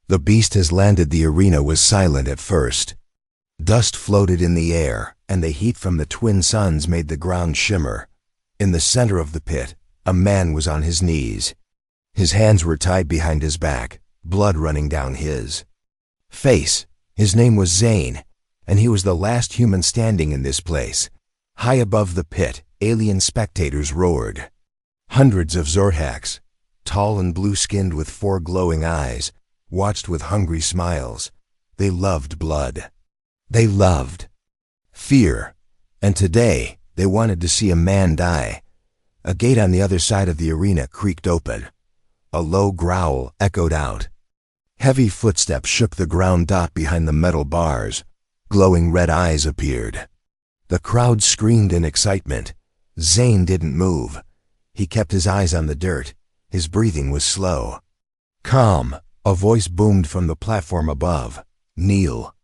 The beast has landed. The arena was silent at first. Dust floated in the air, and the heat from the twin suns made the ground shimmer. In the center of the pit, a man was on his knees. His hands were tied behind his back, blood running down his face. His name was Zane, and he was the last human standing in this place. High above the pit, alien spectators roared. Hundreds of Zorhaks, tall and blue-skinned with 4 glowing eyes, watched with hungry smiles. They loved blood. They loved fear. And today, they wanted to see a man die. A gate on the other side of the arena creaked open. A low growl echoed out. Heavy footsteps shook the ground. Behind the metal bars, glowing red eyes appeared. The crowd screamed in excitement. Zane didn't move. He kept his eyes on the dirt. His breathing was slow. Calm, a voice boomed from the platform above. Kneel.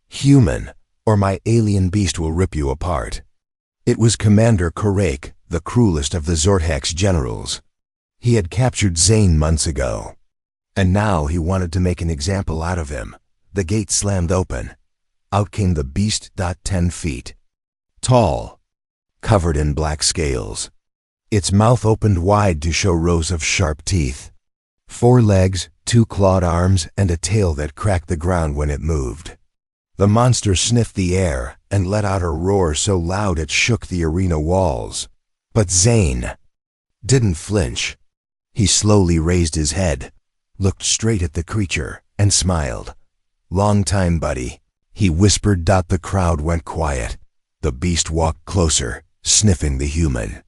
Human, or my alien beast will rip you apart. It was Commander Korak, the cruelest of the Zorhak's generals. He had captured Zane months ago, and now he wanted to make an example out of him. The gate slammed open. Out came the beast. 10 feet tall, covered in black scales. Its mouth opened wide to show rows of sharp teeth. 4 legs, 2 clawed arms, and a tail that cracked the ground when it moved. The monster sniffed the air and let out a roar so loud it shook the arena walls. But Zane didn't flinch. He slowly raised his head, looked straight at the creature, and smiled. "Long time, buddy," he whispered. The crowd went quiet. The beast walked closer, sniffing the human.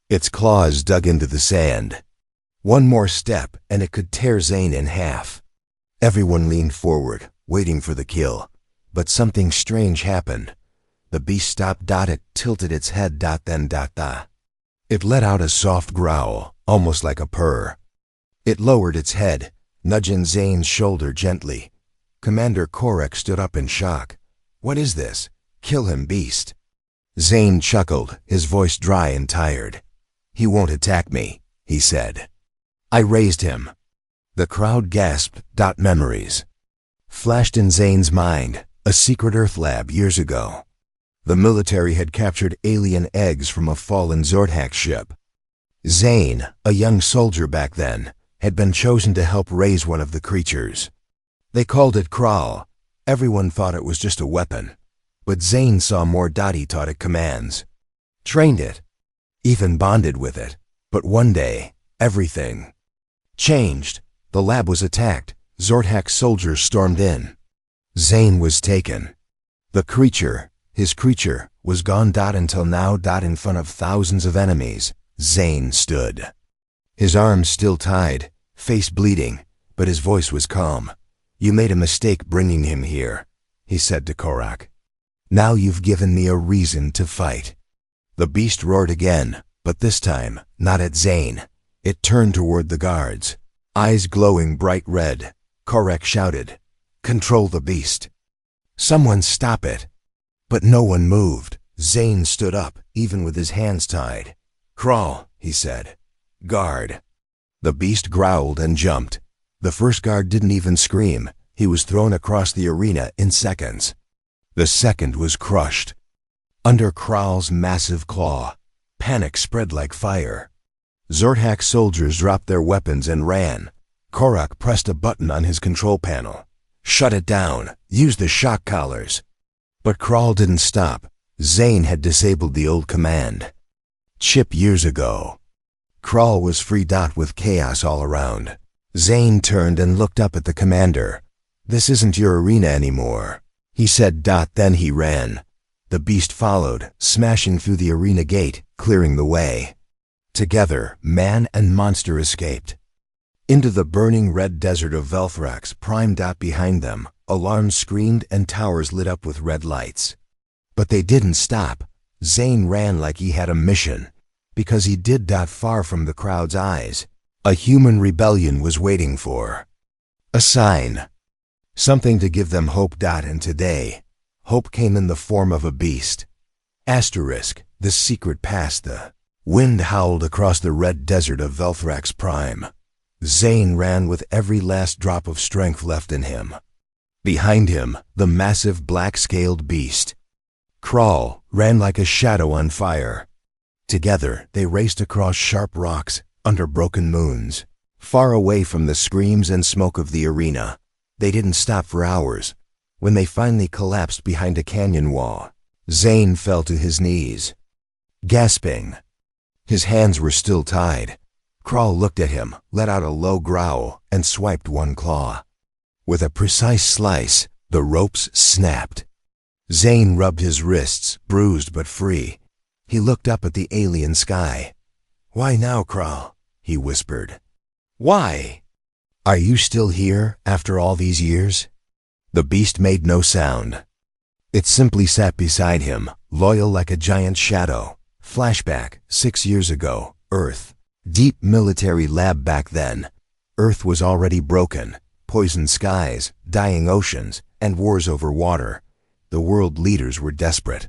Its claws dug into the sand. One more step, and it could tear Zane in half. Everyone leaned forward, waiting for the kill. But something strange happened. The beast stopped. It tilted its head. Then. It let out a soft growl, almost like a purr. It lowered its head, nudging Zane's shoulder gently. Commander Korak stood up in shock. "What is this? Kill him, beast." Zane chuckled, his voice dry and tired. "He won't attack me," he said. "I raised him." The crowd gasped. Memories flashed in Zane's mind. A secret Earth lab years ago. The military had captured alien eggs from a fallen Zorhak ship. Zane, a young soldier back then, had been chosen to help raise one of the creatures. They called it Kral. Everyone thought it was just a weapon. But Zane saw more. He taught it commands, trained it, even bonded with it. But one day, everything changed. The lab was attacked. Zorhak soldiers stormed in. Zane was taken. The creature, his creature, was gone. Until now. In front of thousands of enemies, Zane stood. His arms still tied, face bleeding, but his voice was calm. "You made a mistake bringing him here," he said to Korak. "Now you've given me a reason to fight." The beast roared again, but this time, not at Zane. It turned toward the guards, eyes glowing bright red. Korak shouted, "Control the beast. Someone stop it." But no one moved. Zane stood up, even with his hands tied. "Crawl," he said. "Guard." The beast growled and jumped. The first guard didn't even scream. He was thrown across the arena in seconds. The second was crushed. Under Kral's massive claw, panic spread like fire. Zorhak soldiers dropped their weapons and ran. Korak pressed a button on his control panel. "Shut it down. Use the shock collars." But Kral didn't stop. Zane had disabled the old command chip years ago. Kral was free. With chaos all around. Zane turned and looked up at the commander. "This isn't your arena anymore," he said. Then he ran. The beast followed, smashing through the arena gate, clearing the way. Together, man and monster escaped. Into the burning red desert of Velthrax. Prime. Behind them, alarms screamed and towers lit up with red lights. But they didn't stop. Zane ran like he had a mission, because he did. Far from the crowd's eyes, a human rebellion was waiting for a sign, something to give them hope. And today, hope came in the form of a beast. Asterisk, the secret past. The wind howled across the red desert of Velthrax. Prime. Zane ran with every last drop of strength left in him. Behind him, the massive black-scaled beast. Crawl ran like a shadow on fire. Together, they raced across sharp rocks, under broken moons, far away from the screams and smoke of the arena. They didn't stop for hours. When they finally collapsed behind a canyon wall, Zane fell to his knees, gasping. His hands were still tied. Crawl looked at him, let out a low growl, and swiped one claw. With a precise slice, the ropes snapped. Zane rubbed his wrists, bruised but free. He looked up at the alien sky. "Why now, Crawl?" he whispered. "Why? Are you still here after all these years?" The beast made no sound. It simply sat beside him, loyal like a giant shadow. Flashback, 6 years ago, Earth. Deep military lab back then. Earth was already broken. Poisoned skies, dying oceans, and wars over water. The world leaders were desperate.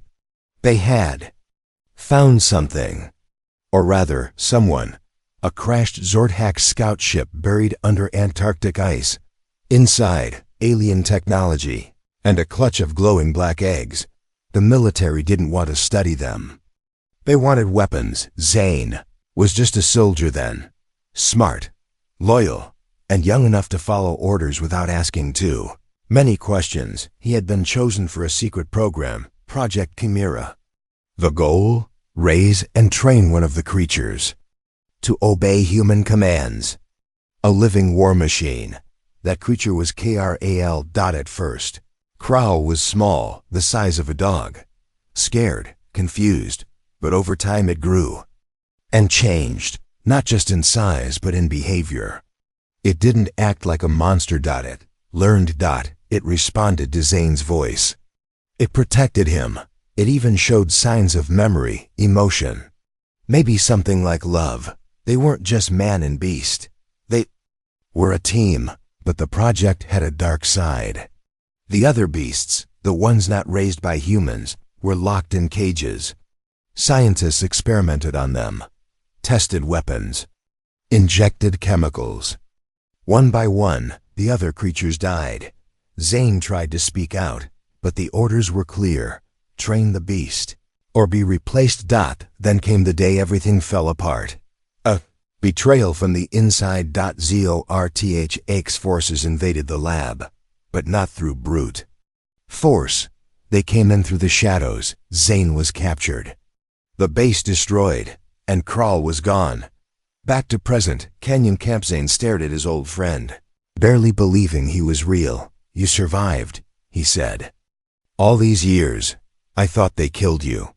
They had found something. Or rather, someone. A crashed Zorthak scout ship buried under Antarctic ice. Inside, alien technology, and a clutch of glowing black eggs. The military didn't want to study them. They wanted weapons. Zane was just a soldier then. Smart, loyal, and young enough to follow orders without asking too many questions. He had been chosen for a secret program, Project Chimera. The goal? Raise and train one of the creatures to obey human commands. A living war machine. That creature was Kral. At first. Crawl was small, the size of a dog. Scared, confused, but over time it grew. And changed, not just in size but in behavior. It didn't act like a monster. It learned. It responded to Zane's voice. It protected him. It even showed signs of memory, emotion. Maybe something like love. They weren't just man and beast. They were a team, but the project had a dark side. The other beasts, the ones not raised by humans, were locked in cages. Scientists experimented on them, tested weapons, injected chemicals. One by one, the other creatures died. Zane tried to speak out, but the orders were clear. Train the beast, or be replaced. Then came the day everything fell apart. A betrayal from the inside. Zorthak's forces invaded the lab, but not through brute force. They came in through the shadows. Zane was captured. The base destroyed, and Crawl was gone. Back to present, Canyon Camp. Zane stared at his old friend, barely believing he was real. "You survived," he said. "All these years, I thought they killed you."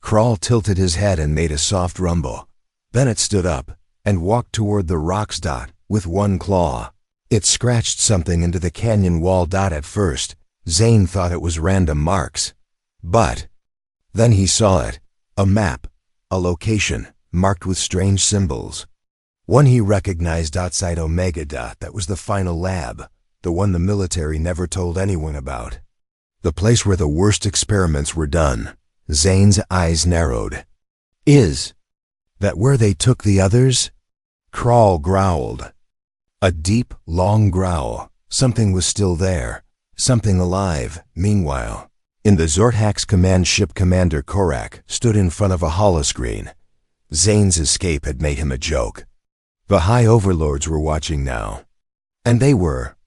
Crawl tilted his head and made a soft rumble. Bennett stood up and walked toward the rocks. With one claw, it scratched something into the canyon wall. At first, Zane thought it was random marks. But then he saw it. A map, a location, marked with strange symbols. One he recognized. Site Omega. That was the final lab, the one the military never told anyone about. The place where the worst experiments were done. Zane's eyes narrowed. "Is that where they took the others?" Crawl growled. A deep, long growl. Something was still there. Something alive. Meanwhile, in the Zorthak's command ship, Commander Korak stood in front of a holoscreen. Zane's escape had made him a joke. The High Overlords were watching now. And they were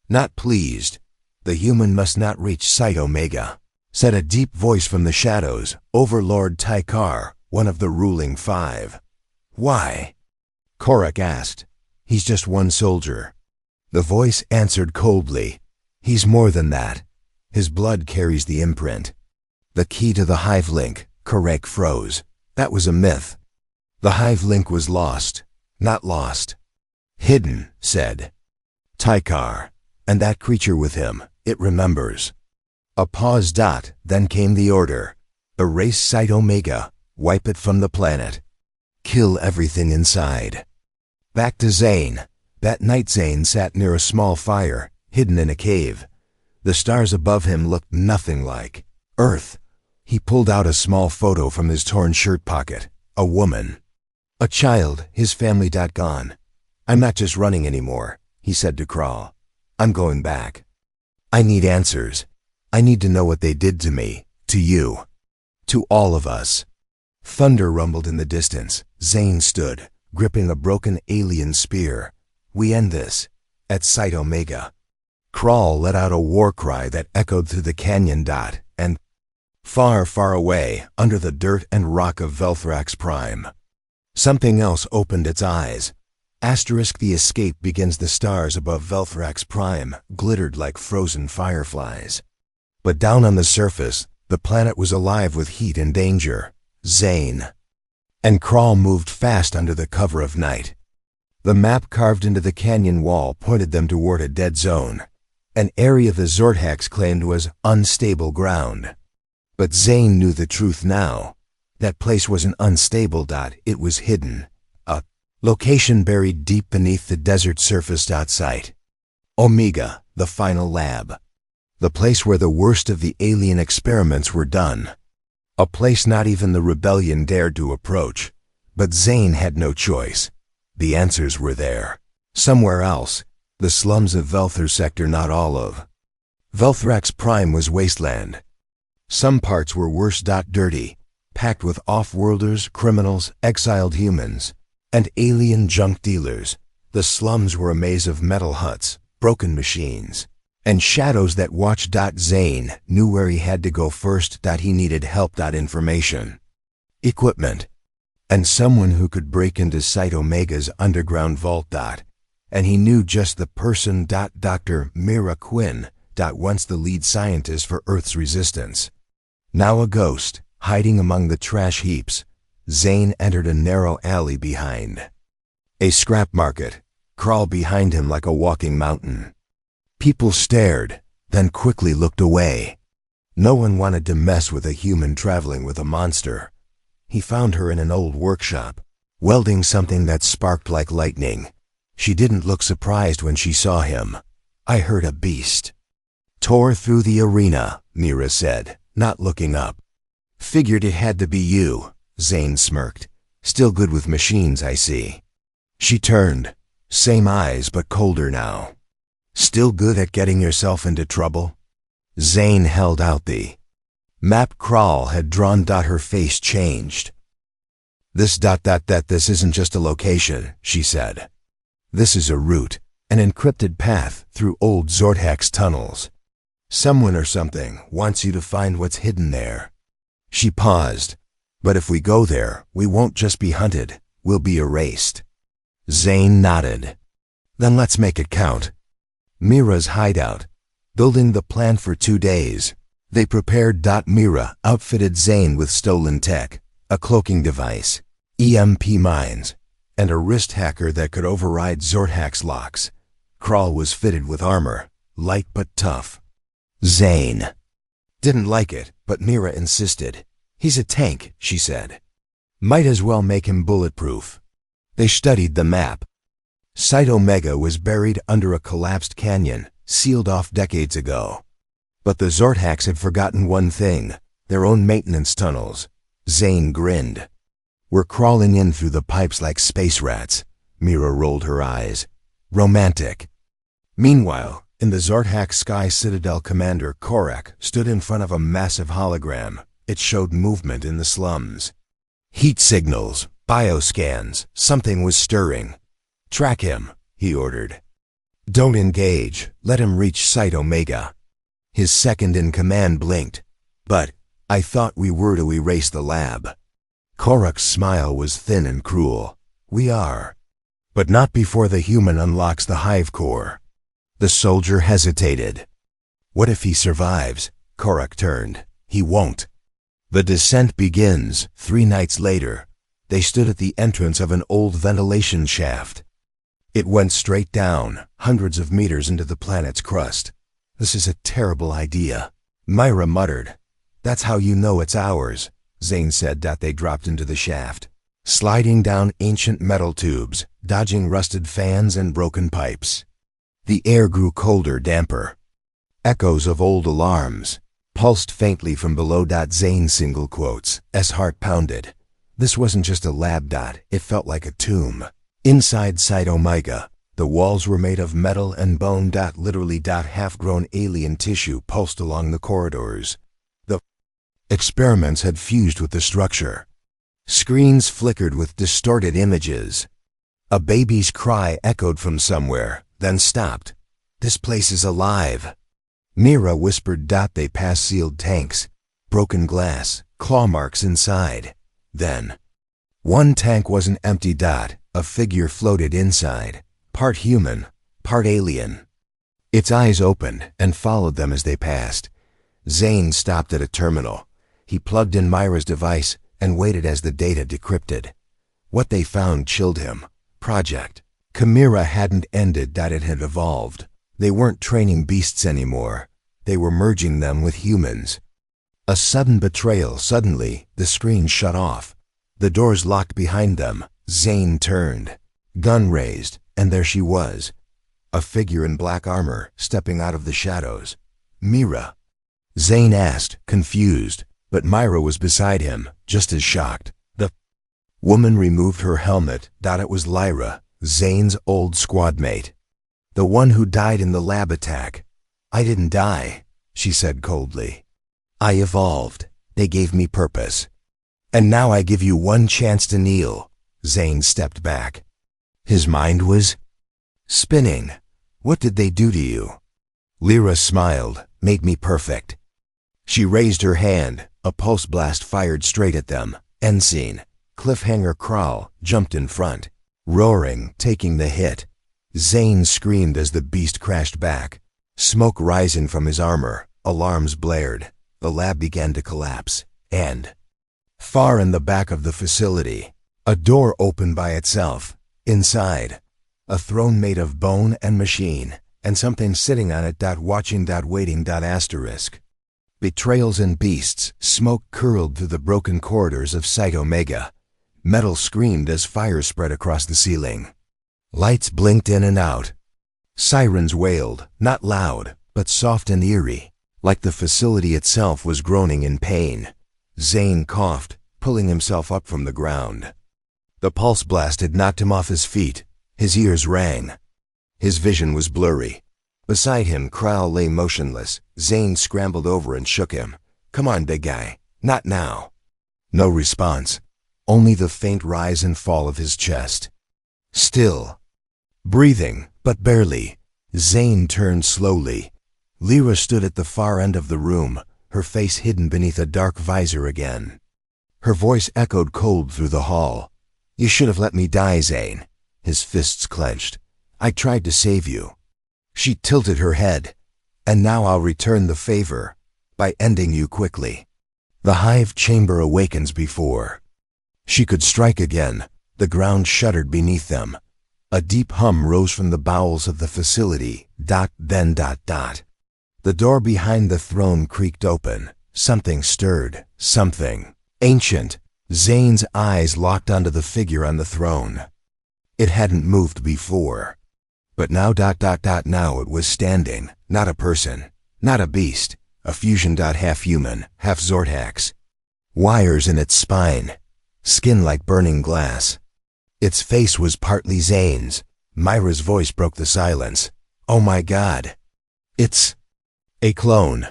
not pleased. "The human must not reach Site Omega," said a deep voice from the shadows. Overlord Tykar, one of the ruling 5. "Why?" Korak asked. "He's just one soldier." The voice answered coldly. "He's more than that. His blood carries the imprint. The key to the hive link." Korak froze. That was a myth. The hive link was lost. Not lost. "Hidden," said Tykar. "And that creature with him, it remembers." A pause. Then came the order. "Erase Site Omega. Wipe it from the planet. Kill everything inside." Back to Zane. That night Zane sat near a small fire, hidden in a cave. The stars above him looked nothing like Earth. He pulled out a small photo from his torn shirt pocket. A woman. A child, his family. Gone. I'm not just running anymore, he said to Crawl. I'm going back. I need answers. I need to know what they did to me, to you, to all of us. Thunder rumbled in the distance. Zane stood, gripping a broken alien spear. We end this, at Site Omega. Crawl let out a war cry that echoed through the canyon. And far, far away, under the dirt and rock of Velthrax Prime, something else opened its eyes. The escape begins. The stars above Velthrax Prime glittered like frozen fireflies. But down on the surface, the planet was alive with heat and danger. Zane and Crawl moved fast under the cover of night. The map carved into the canyon wall pointed them toward a dead zone, an area the Zorthax claimed was unstable ground. But Zane knew the truth now. That place wasn't unstable. It was hidden. A location buried deep beneath the desert surface. Site Omega, the final lab. The place where the worst of the alien experiments were done. A place not even the rebellion dared to approach. But Zane had no choice. The answers were there. Somewhere else. The slums of Velthar sector. Not all of Velthrax Prime was wasteland. Some parts were worse. Dirty, packed with off-worlders, criminals, exiled humans, and alien junk dealers. The slums were a maze of metal huts, broken machines, and shadows that watched. Zane knew where he had to go first. He needed help. Information, equipment, and someone who could break into Site Omega's underground vault. And he knew just the person. Dr. Mira Quinn. Once the lead scientist for Earth's resistance. Now a ghost, hiding among the trash heaps. Zane entered a narrow alley behind a scrap market. Crawl behind him like a walking mountain. People stared, then quickly looked away. No one wanted to mess with a human traveling with a monster. He found her in an old workshop, welding something that sparked like lightning. She didn't look surprised when she saw him. I heard a beast tore through the arena, Mira said, not looking up. Figured it had to be you, Zane smirked. Still good with machines, I see. She turned. Same eyes, but colder now. Still good at getting yourself into trouble? Zane held out the map Crawl had drawn. Her face changed. This isn't just a location, she said. This is a route, an encrypted path through old Zorthax tunnels. Someone or something wants you to find what's hidden there. She paused. But if we go there, we won't just be hunted, we'll be erased. Zane nodded. Then let's make it count. Mira's hideout. Building the plan for 2 days. They prepared. Mira outfitted Zane with stolen tech, a cloaking device, EMP mines, and a wrist hacker that could override Zorthax locks. Crawl was fitted with armor, light but tough. Zane didn't like it, but Mira insisted. He's a tank, she said. Might as well make him bulletproof. They studied the map. Site Omega was buried under a collapsed canyon, sealed off decades ago. But the Zorthax had forgotten one thing, their own maintenance tunnels. Zane grinned. We're crawling in through the pipes like space rats. Mira rolled her eyes. Romantic. Meanwhile, in the Zorthax Sky Citadel, Commander Korak stood in front of a massive hologram. It showed movement in the slums. Heat signals, bioscans, something was stirring. Track him, he ordered. Don't engage, let him reach Site Omega. His second-in-command blinked. But I thought we were to erase the lab. Korak's smile was thin and cruel. We are. But not before the human unlocks the hive core. The soldier hesitated. What if he survives? Korak turned. He won't. The descent begins. 3 nights later, they stood at the entrance of an old ventilation shaft. It went straight down, hundreds of meters into the planet's crust. This is a terrible idea. Myra muttered. That's how you know it's ours, Zane said. They dropped into the shaft, sliding down ancient metal tubes, dodging rusted fans and broken pipes. The air grew colder, damper. Echoes of old alarms pulsed faintly from below. Zane single quotes. S heart pounded. This wasn't just a lab. It felt like a tomb. Inside Site Omega, the walls were made of metal and bone. Literally. Half-grown alien tissue pulsed along the corridors. The experiments had fused with the structure. Screens flickered with distorted images. A baby's cry echoed from somewhere, then stopped. "This place is alive." Mira whispered. They passed sealed tanks, broken glass, claw marks inside. Then, one tank wasn't empty. A figure floated inside, part human, part alien. Its eyes opened and followed them as they passed. Zane stopped at a terminal. He plugged in Myra's device and waited as the data decrypted. What they found chilled him. Project Chimera hadn't ended. It had evolved. They weren't training beasts anymore. They were merging them with humans. A sudden betrayal. Suddenly, the screen shut off. The doors locked behind them. Zane turned, gun raised, and there she was. A figure in black armor, stepping out of the shadows. "Mira?" Zane asked, confused, but Myra was beside him, just as shocked. The woman removed her helmet. It was Lyra, Zane's old squad mate. "The one who died in the lab attack." "I didn't die," she said coldly. "I evolved. They gave me purpose. And now I give you one chance to kneel." Zane stepped back. His mind was spinning. "What did they do to you?" Lyra smiled. "Made me perfect." She raised her hand. A pulse blast fired straight at them. End scene. Cliffhanger. Kral jumped in front, roaring, taking the hit. Zane screamed as the beast crashed back. Smoke rising from his armor. Alarms blared. The lab began to collapse. And far in the back of the facility, a door opened by itself. Inside, a throne made of bone and machine, and something sitting on it. Watching. Waiting. Asterisk. Betrayals and beasts. Smoke curled through the broken corridors of Site Omega. Metal screamed as fire spread across the ceiling. Lights blinked in and out. Sirens wailed, not loud, but soft and eerie, like the facility itself was groaning in pain. Zane coughed, pulling himself up from the ground. The pulse blast had knocked him off his feet. His ears rang. His vision was blurry. Beside him, Kral lay motionless. Zane scrambled over and shook him. "Come on, big guy. Not now." No response. Only the faint rise and fall of his chest. Still. Breathing, but barely. Zane turned slowly. Lyra stood at the far end of the room, her face hidden beneath a dark visor again. Her voice echoed cold through the hall. "You should have let me die, Zane." His fists clenched. "I tried to save you." She tilted her head. "And now I'll return the favor by ending you quickly." The hive chamber awakens before. She could strike again. The ground shuddered beneath them. A deep hum rose from the bowels of the facility. Then. The door behind the throne creaked open. Something stirred. Something ancient. Zane's eyes locked onto the figure on the throne. It hadn't moved before. But now. Now it was standing. Not a person. Not a beast. A fusion. Half human, half Zortax. Wires in its spine. Skin like burning glass. Its face was partly Zane's. Myra's voice broke the silence. "Oh my God. It's a clone."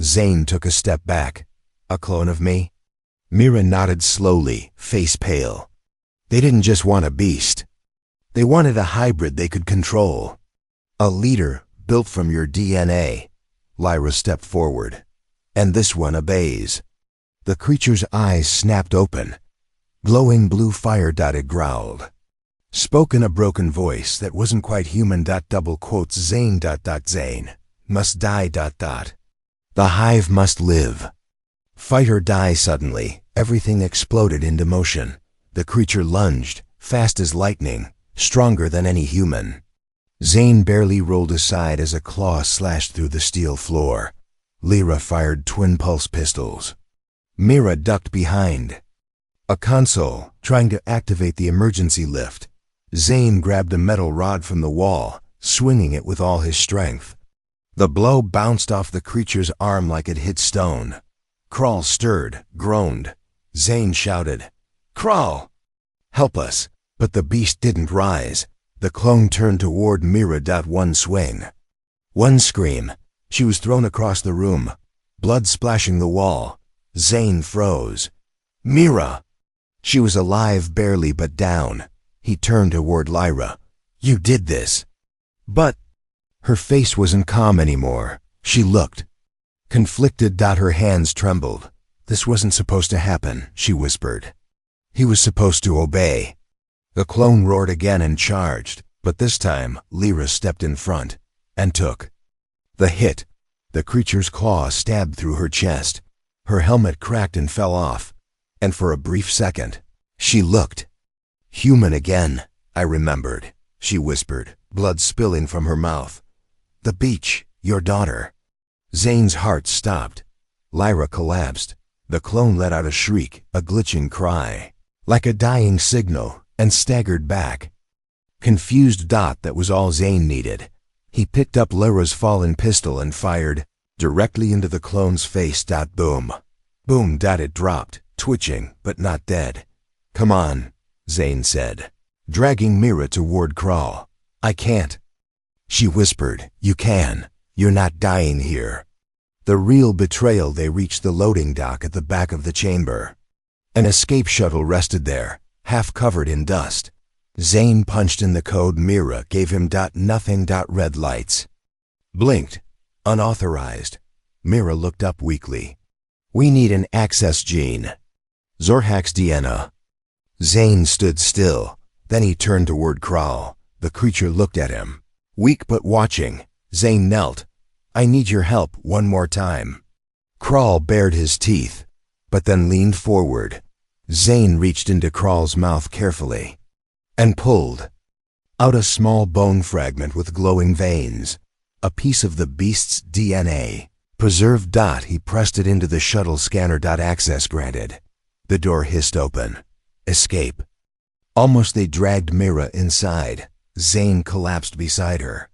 Zane took a step back. "A clone of me?" Mira nodded slowly, face pale. "They didn't just want a beast. They wanted a hybrid they could control. A leader built from your DNA." Lyra stepped forward. "And this one obeys." The creature's eyes snapped open. Glowing blue fire. It growled. Spoke in a broken voice that wasn't quite human. Double quotes. Zane. Zane must die. The hive must live. Fight or die. Suddenly, everything exploded into motion. The creature lunged, fast as lightning, stronger than any human. Zane barely rolled aside as a claw slashed through the steel floor. Lyra fired twin pulse pistols. Mira ducked behind. A console, trying to activate the emergency lift. Zane grabbed a metal rod from the wall, swinging it with all his strength. The blow bounced off the creature's arm like it hit stone. Kral stirred, groaned. Zane shouted, "Kral! Help us!" But the beast didn't rise. The clone turned toward Mira. One swing. One scream. She was thrown across the room, blood splashing the wall. Zane froze. Mira! She was alive barely, but down. He turned toward Lyra. You did this. But her face wasn't calm anymore. She looked conflicted. Her hands trembled. This wasn't supposed to happen, she whispered. He was supposed to obey. The clone roared again and charged, but this time Lyra stepped in front and took the hit. The creature's claw stabbed through her chest. Her helmet cracked and fell off, and for a brief second, she looked human again. I remembered, she whispered, blood spilling from her mouth. The beach, your daughter. Zane's heart stopped. Lyra collapsed. The clone let out a shriek, a glitching cry, like a dying signal, and staggered back. Confused. That was all Zane needed. He picked up Lyra's fallen pistol and fired directly into the clone's face. Boom. Boom. It dropped, twitching, but not dead. Come on, Zane said, dragging Mira toward Crawl. I can't. She whispered, you can. You're not dying here. The real betrayal. They reached the loading dock at the back of the chamber. An escape shuttle rested there, half covered in dust. Zane punched in the code. Mira gave him nothing. Red lights blinked. Unauthorized. Mira looked up weakly. We need an access gene. Zorhax DNA. Zane stood still. Then he turned toward Crawl. The creature looked at him, weak but watching. Zane knelt. I need your help one more time. Crawl bared his teeth, but then leaned forward. Zane reached into Crawl's mouth carefully and pulled out a small bone fragment with glowing veins, a piece of the beast's DNA. Preserved. He pressed it into the shuttle scanner. Access granted. The door hissed open. Escape. Almost they dragged Mira inside. Zane collapsed beside her.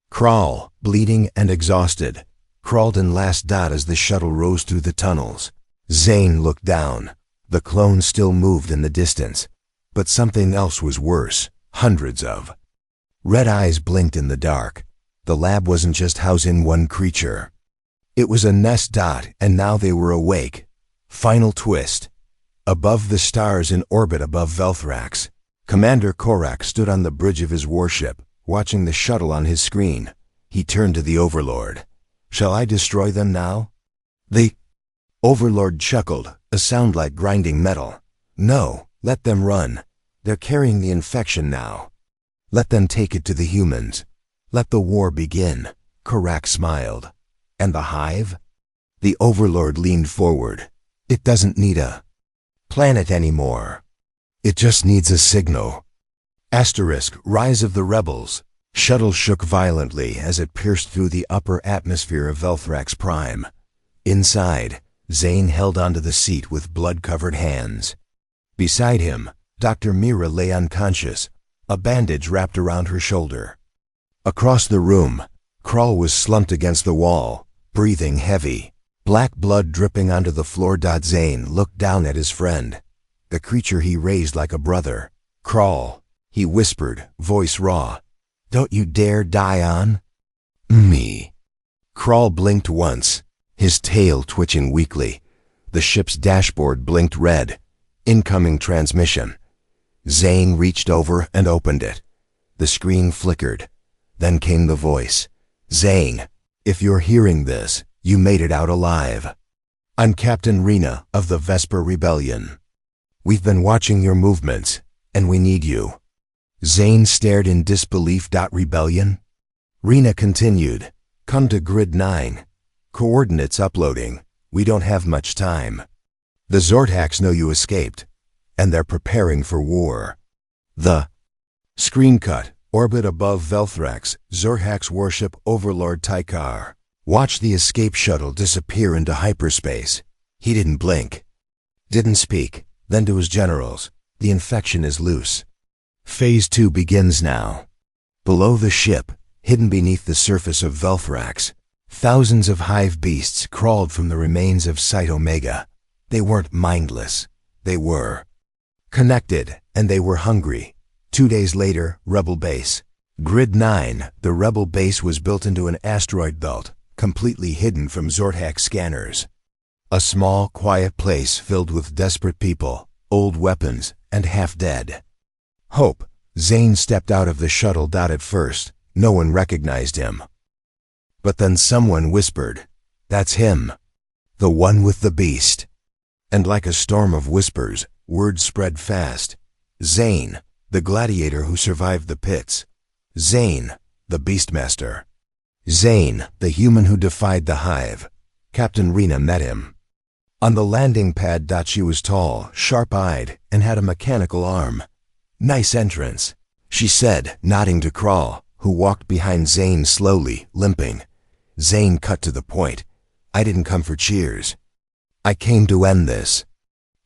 Crawl, bleeding and exhausted, crawled in last. As the shuttle rose through the tunnels, Zane looked down. The clone still moved in the distance, but something else was worse. Hundreds of red eyes blinked in the dark. The lab wasn't just housing one creature. It was a nest. And now they were awake. Final twist. Above the stars in orbit above Velthrax, Commander Korak stood on the bridge of his warship, watching the shuttle on his screen. He turned to the Overlord. Shall I destroy them now? The Overlord chuckled, a sound like grinding metal. No, let them run. They're carrying the infection now. Let them take it to the humans. Let the war begin. Korak smiled. And the hive? The Overlord leaned forward. It doesn't need a planet anymore. It just needs a signal. Rise of the Rebels. Shuttle shook violently as it pierced through the upper atmosphere of Velthrax Prime. Inside, Zane held onto the seat with blood-covered hands. Beside him, Dr. Mira lay unconscious, a bandage wrapped around her shoulder. Across the room, Crawl was slumped against the wall, breathing heavy, black blood dripping onto the floor. Zane looked down at his friend, the creature he raised like a brother. Crawl, he whispered, voice raw. Don't you dare die on me. Crawl blinked once, his tail twitching weakly. The ship's dashboard blinked red. Incoming transmission. Zane reached over and opened it. The screen flickered. Then came the voice. Zane, if you're hearing this, you made it out alive. I'm Captain Rena of the Vesper Rebellion. We've been watching your movements, and we need you. Zane stared in disbelief. Rebellion? Rena continued. Come to Grid 9. Coordinates uploading. We don't have much time. The Zorhax know you escaped, and they're preparing for war. The screen cut. Orbit above Velthrax, Zorhax warship Overlord Tykar. Watch the escape shuttle disappear into hyperspace. He didn't blink. Didn't speak. Then to his generals. The infection is loose. Phase 2 begins now. Below the ship, hidden beneath the surface of Velthrax, thousands of hive beasts crawled from the remains of Site Omega. They weren't mindless. They were connected, and they were hungry. 2 days later, Rebel Base. Grid 9, the Rebel Base was built into an asteroid belt, completely hidden from Zortak scanners. A small, quiet place filled with desperate people, old weapons, and half-dead. Hope. Zane stepped out of the shuttle. At first, no one recognized him. But then someone whispered, "That's him. The one with the beast." And like a storm of whispers, word spread fast. Zane, the gladiator who survived the pits. Zane, the Beastmaster. Zane, the human who defied the hive. Captain Rena met him. On the landing pad. She was tall, sharp-eyed, and had a mechanical arm. "Nice entrance," she said, nodding to Crawl, who walked behind Zane slowly, limping. Zane cut to the point. "I didn't come for cheers. I came to end this."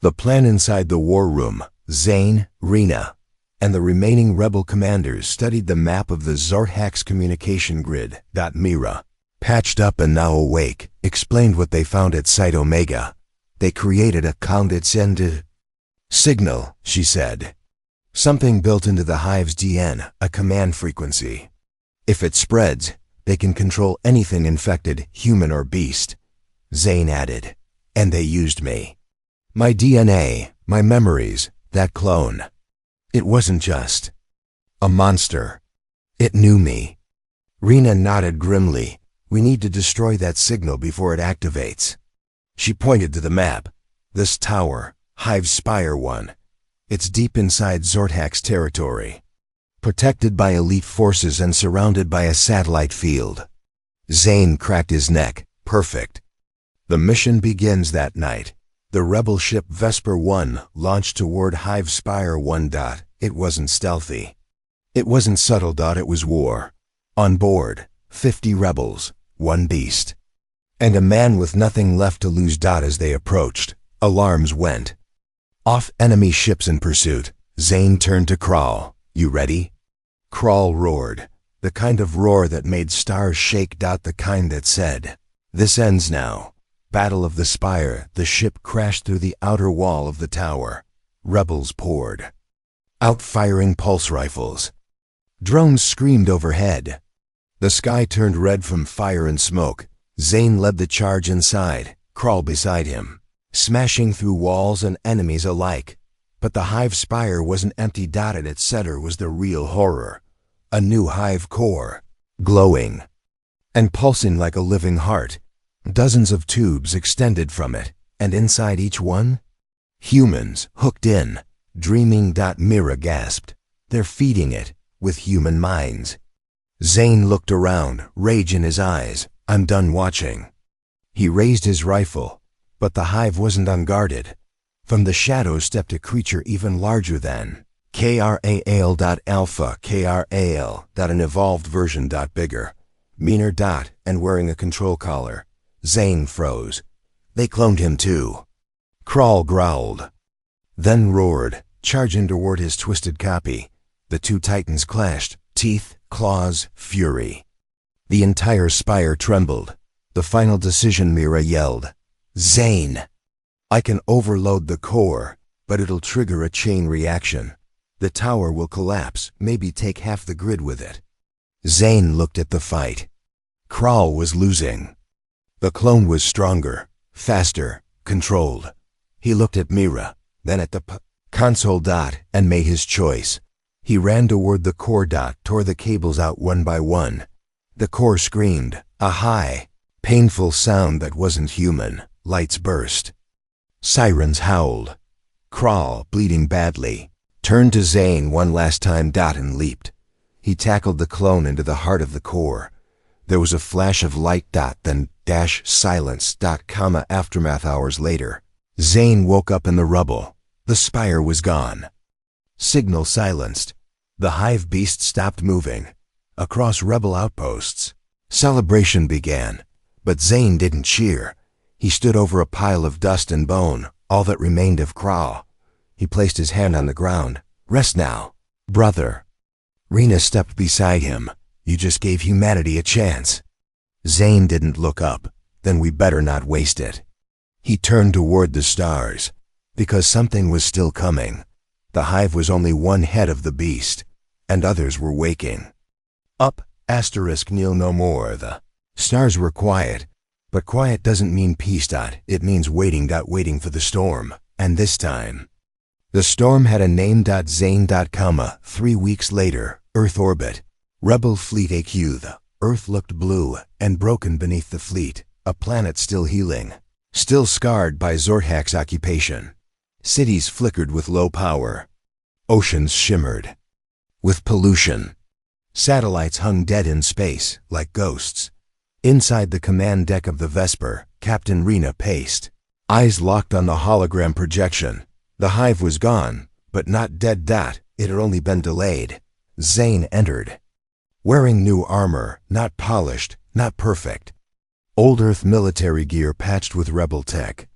The plan inside the war room. Zane, Rena, and the remaining rebel commanders studied the map of the Zortak's communication grid. Mira, patched up and now awake, explained what they found at Site Omega. They created a condescended signal, she said. Something built into the hive's DN, a command frequency. If it spreads, they can control anything infected, human or beast. Zane added, "And they used me. My DNA, my memories, that clone. It wasn't just a monster. It knew me." Rena nodded grimly. "We need to destroy that signal before it activates." She pointed to the map. "This tower, Hive Spire 1. It's deep inside Zortak's territory, protected by elite forces and surrounded by a satellite field." Zane cracked his neck. "Perfect." The mission begins that night. The rebel ship Vesper 1 launched toward Hive Spire 1. It wasn't stealthy. It wasn't subtle. It was war. On board, 50 rebels, 1 beast, and a man with nothing left to lose. As they approached, alarms went off. Enemy ships in pursuit. Zane turned to Crawl. "You ready?" Crawl roared, the kind of roar that made stars shake. The kind that said, "This ends now." Battle of the Spire. The ship crashed through the outer wall of the tower. Rebels poured out, firing pulse rifles. Drones screamed overhead. The sky turned red from fire and smoke. Zane led the charge inside, Crawl beside him, smashing through walls and enemies alike. But the Hive Spire wasn't empty. At its center was the real horror. A new hive core, glowing and pulsing like a living heart. Dozens of tubes extended from it, and inside each one, humans hooked in, dreaming. Mira gasped. "They're feeding it, with human minds." Zane looked around, rage in his eyes. "I'm done watching." He raised his rifle, but the hive wasn't unguarded. From the shadows stepped a creature even larger than Kral.alpha, Kral. An evolved version. Bigger, meaner. And wearing a control collar. Zane froze. They cloned him too. Crawl growled, then roared, charging toward his twisted copy. The two titans clashed, teeth, claws, fury. The entire spire trembled. The final decision. Mira yelled, "Zane! I can overload the core, but it'll trigger a chain reaction. The tower will collapse, maybe take half the grid with it." Zane looked at the fight. Crawl was losing. The clone was stronger, faster, controlled. He looked at Mira, then at the console. And made his choice. He ran toward the core. Tore the cables out one by one. The core screamed, a high, painful sound that wasn't human. Lights burst. Sirens howled. Crawl, bleeding badly, turned to Zane one last time. And leaped. He tackled the clone into the heart of the core. There was a flash of light. Then silence. Aftermath. Hours later, Zane woke up in the rubble. The spire was gone. Signal silenced. The hive beast stopped moving. Across rebel outposts, celebration began. But Zane didn't cheer. He stood over a pile of dust and bone, all that remained of Crawl. He placed his hand on the ground. "Rest now, brother." Rena stepped beside him. "You just gave humanity a chance." Zane didn't look up. "Then we better not waste it." He turned toward the stars, because something was still coming. The hive was only one head of the beast, and others were waking. Up, Neil no more. The stars were quiet, but quiet doesn't mean peace. It means waiting. Waiting for the storm, and this time, the storm had a name. Zane, 3 weeks later, Earth orbit. Rebel fleet AQ. The Earth looked blue and broken beneath the fleet, a planet still healing, still scarred by Zorthak's occupation. Cities flickered with low power. Oceans shimmered with pollution. Satellites hung dead in space, like ghosts. Inside the command deck of the Vesper, Captain Rena paced, eyes locked on the hologram projection. The hive was gone, but not dead. It had only been delayed. Zane entered, wearing new armor, not polished, not perfect. Old Earth military gear patched with rebel tech.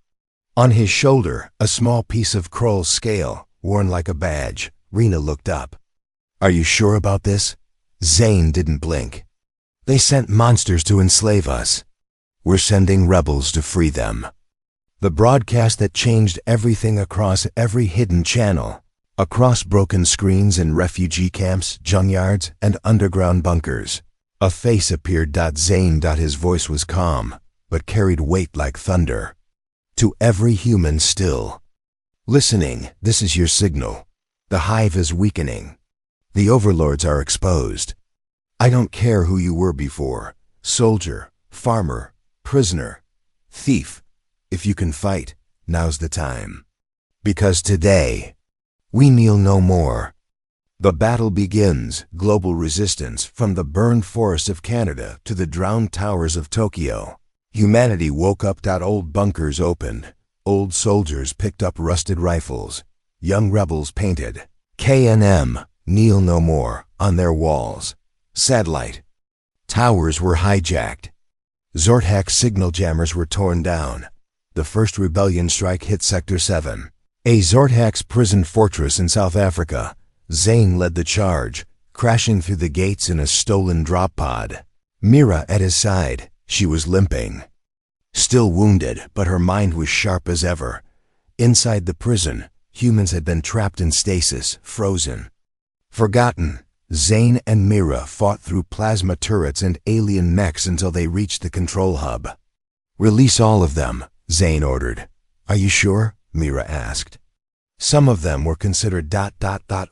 On his shoulder, a small piece of Kroll's scale, worn like a badge. Rena looked up. "Are you sure about this?" Zane didn't blink. "They sent monsters to enslave us. We're sending rebels to free them." The broadcast that changed everything across every hidden channel, across broken screens in refugee camps, junkyards, and underground bunkers. A face appeared. Zane. His voice was calm, but carried weight like thunder. "To every human still listening, this is your signal. The hive is weakening. The overlords are exposed. I don't care who you were before, soldier, farmer, prisoner, thief. If you can fight, now's the time. Because today, we kneel no more." The battle begins. Global resistance, from the burned forests of Canada to the drowned towers of Tokyo. Humanity woke up. Old bunkers opened. Old soldiers picked up rusted rifles. Young rebels painted K&M, kneel no more, on their walls. Satellite towers were hijacked. Zorthak's signal jammers were torn down. The first rebellion strike hit Sector 7, a Zorthak's prison fortress in South Africa. Zane led the charge, crashing through the gates in a stolen drop pod. Mira at his side. She was limping, still wounded, but her mind was sharp as ever. Inside the prison, humans had been trapped in stasis, frozen, forgotten. Zane and Mira fought through plasma turrets and alien mechs until they reached the control hub. "Release all of them," Zane ordered. "Are you sure?" Mira asked. "Some of them were considered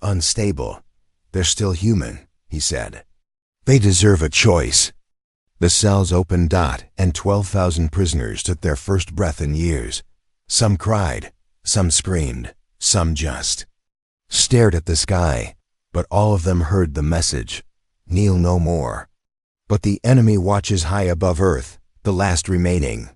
unstable. They're still human," he said. "They deserve a choice." The cells opened. And 12,000 prisoners took their first breath in years. Some cried, some screamed, some just stared at the sky, but all of them heard the message: kneel no more. But the enemy watches high above Earth, the last remaining.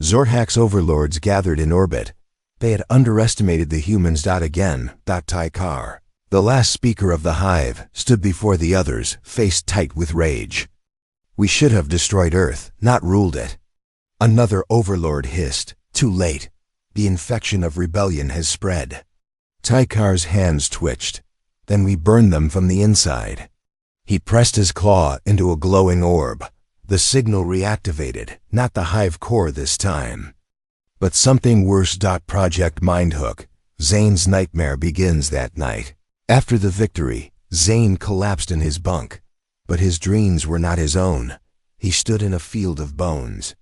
Zorthak's overlords gathered in orbit. They had underestimated the humans. Again, Taikar, the last speaker of the hive, stood before the others, face tight with rage. "We should have destroyed Earth, not ruled it." Another overlord hissed, "Too late. The infection of rebellion has spread." Taikar's hands twitched. "Then we burned them from the inside." He pressed his claw into a glowing orb. The signal reactivated, not the hive core this time, but something worse. Project Mindhook. Zane's nightmare begins that night. After the victory, Zane collapsed in his bunk, but his dreams were not his own. He stood in a field of bones.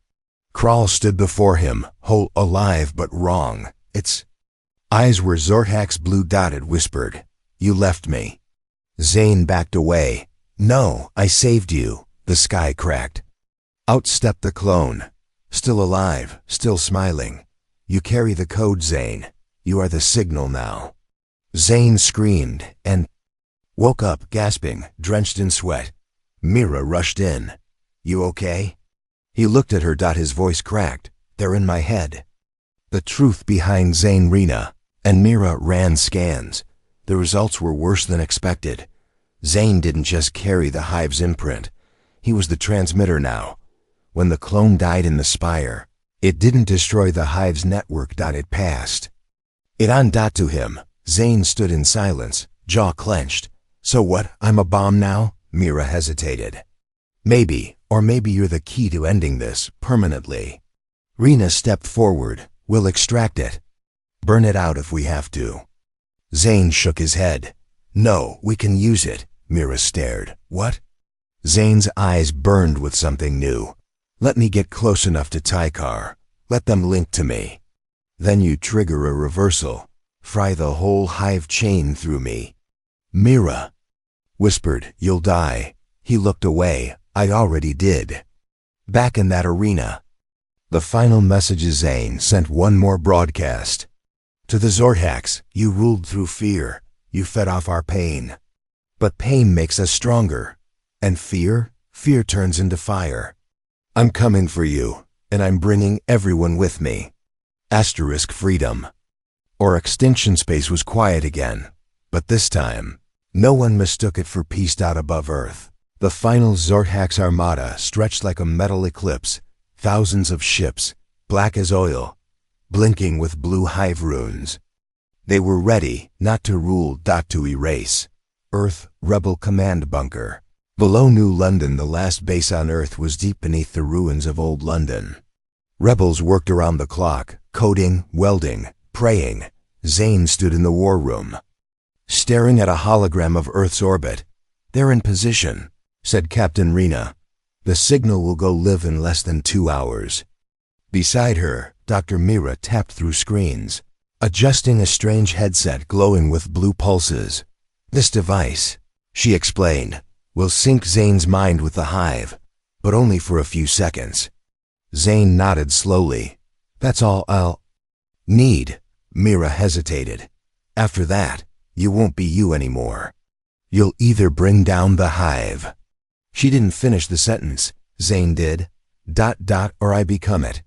Kroll stood before him, whole, alive but wrong. Its eyes were Zorthak's blue-dotted, whispered, "You left me." Zane backed away. "No, I saved you." The sky cracked. Out stepped the clone, still alive, still smiling. "You carry the code, Zane. You are the signal now." Zane screamed and woke up, gasping, drenched in sweat. Mira rushed in. "You okay?" He looked at her. His voice cracked. "They're in my head." The truth behind Zane, Rena, and Mira ran scans. The results were worse than expected. Zane didn't just carry the hive's imprint. He was the transmitter now. When the clone died in the spire, it didn't destroy the hive's network. It passed it on. To him. Zane stood in silence, jaw clenched. "So what, I'm a bomb now?" Mira hesitated. "Maybe, or maybe you're the key to ending this, permanently." Rena stepped forward. "We'll extract it. Burn it out if we have to." Zane shook his head. No, we can use it. Mira stared. What? Zane's eyes burned with something new. Let me get close enough to Tykar. Let them link to me. Then you trigger a reversal. Fry the whole hive chain through me. Mira whispered, you'll die. He looked away. I already did. Back in that arena. The final messages Zane sent one more broadcast. To the Zorhax, you ruled through fear. You fed off our pain. But pain makes us stronger. And fear turns into fire. I'm coming for you, and I'm bringing everyone with me. Asterisk freedom. Or extinction space was quiet again. But this time, no one mistook it for peace. Above Earth, the final Zorhax armada stretched like a metal eclipse. Thousands of ships, black as oil, blinking with blue hive runes. They were ready not to rule, to erase. Earth Rebel Command Bunker. Below New London, the last base on Earth was deep beneath the ruins of Old London. Rebels worked around the clock, coding, welding, praying. Zane stood in the war room, staring at a hologram of Earth's orbit. They're in position, said Captain Rena. The signal will go live in less than 2 hours. Beside her, Dr. Mira tapped through screens, adjusting a strange headset glowing with blue pulses. This device, she explained, will sync Zane's mind with the hive, but only for a few seconds. Zane nodded slowly. That's all I'll need. Mira hesitated. After that, you won't be you anymore. You'll either bring down the hive. She didn't finish the sentence. Zane did. ... or I become it.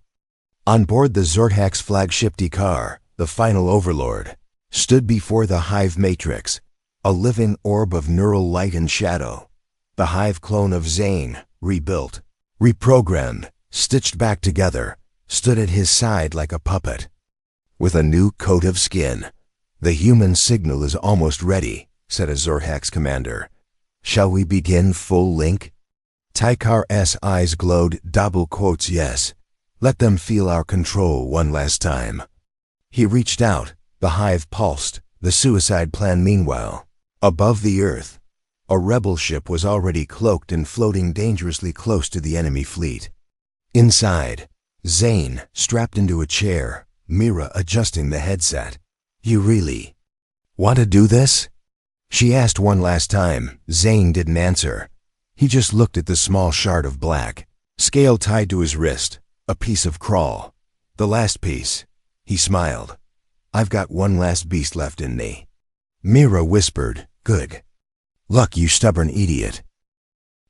On board the Zorhax flagship Tykar, the final overlord, stood before the hive matrix, a living orb of neural light and shadow. The hive clone of Zane, rebuilt, reprogrammed, stitched back together, stood at his side like a puppet. With a new coat of skin. The human signal is almost ready, said a Zorhax commander. Shall we begin full link? Tykar's eyes glowed. Double quotes, yes. Let them feel our control one last time. He reached out. The hive pulsed. The suicide plan meanwhile. Above the Earth, a rebel ship was already cloaked and floating dangerously close to the enemy fleet. Inside, Zane strapped into a chair, Mira adjusting the headset. You really want to do this? She asked one last time. Zane didn't answer. He just looked at the small shard of black, scale tied to his wrist, a piece of crawl. The last piece. He smiled. I've got one last beast left in me. Mira whispered, good luck, you stubborn idiot.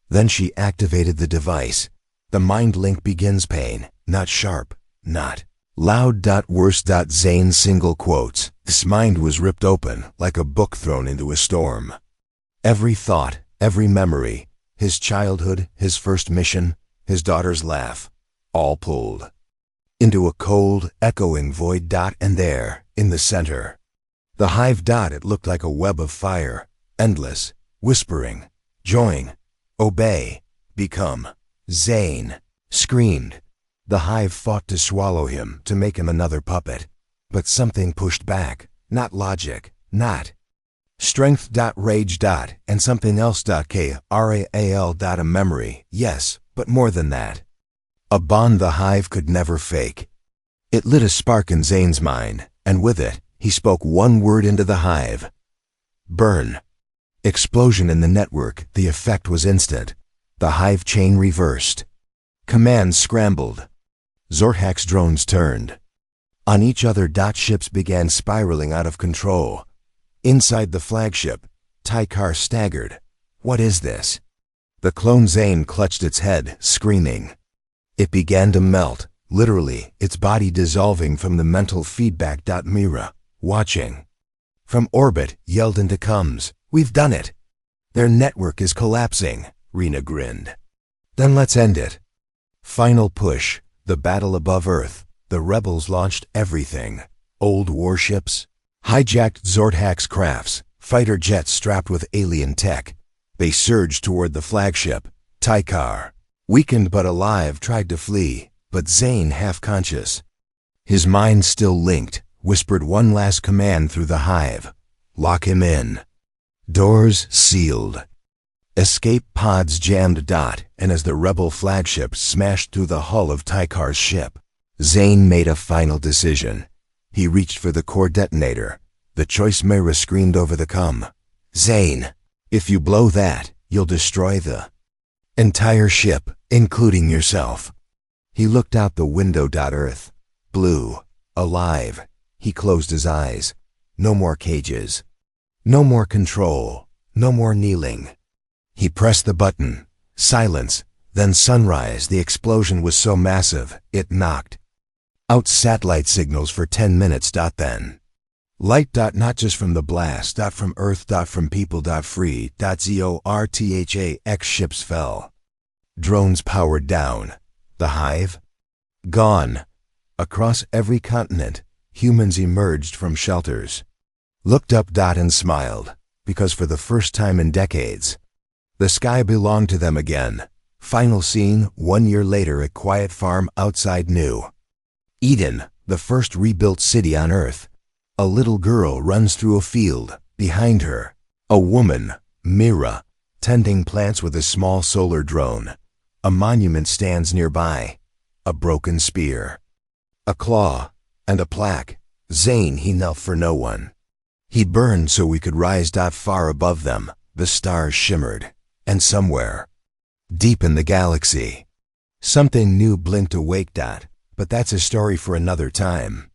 Then she activated the device. The mind link begins. Pain, not sharp, not loud. Worse. Zane single quotes. His mind was ripped open like a book thrown into a storm. Every thought, every memory, his childhood, his first mission, his daughter's laugh, all pulled into a cold, echoing void. And there, in the center, the hive. It looked like a web of fire, endless, whispering, join, obey, become. Zane screamed. The hive fought to swallow him, to make him another puppet. But something pushed back. Not logic, not strength. Rage. And something else. Kral. A memory, yes, but more than that. A bond the hive could never fake. It lit a spark in Zane's mind, and with it, he spoke one word into the hive. Burn. Explosion in the network. The effect was instant. The hive chain reversed. Commands scrambled. Zorhax drones turned on each other. Ships began spiraling out of control. Inside the flagship, Tykar staggered. What is this? The clone Zane clutched its head, screaming. It began to melt, literally, its body dissolving from the mental feedback. Mira, watching from orbit, yelled into comms, we've done it. Their network is collapsing. Rena grinned. Then let's end it. Final push. The battle above Earth. The rebels launched everything. Old warships, hijacked Zorhax crafts, fighter jets strapped with alien tech. They surged toward the flagship. Tykar, weakened but alive, tried to flee, but Zane, half-conscious, his mind still linked, whispered one last command through the hive. Lock him in. Doors sealed. Escape pods jammed. And as the rebel flagship smashed through the hull of Tykar's ship, Zane made a final decision. He reached for the core detonator. The choice mirror screamed over the com. Zane, if you blow that, you'll destroy the entire ship, including yourself. He looked out the window. Earth. Blue. Alive. He closed his eyes. No more cages. No more control. No more kneeling. He pressed the button. Silence. Then sunrise. The explosion was so massive, it knocked out satellite signals for 10 minutes. Then light. Not just from the blast. From Earth. From people. Free. ZORTHAX ships fell. Drones powered down. The hive? Gone. Across every continent, humans emerged from shelters. Looked up. And smiled, because for the first time in decades, the sky belonged to them again. Final scene, 1 year later, a quiet farm outside New Eden, the first rebuilt city on Earth. A little girl runs through a field. Behind her, a woman, Mira, tending plants with a small solar drone. A monument stands nearby. A broken spear, a claw, and a plaque. Zane, he knelt for no one. He burned so we could rise. Far above them, the stars shimmered. And somewhere, deep in the galaxy, something new blinked awake. But that's a story for another time.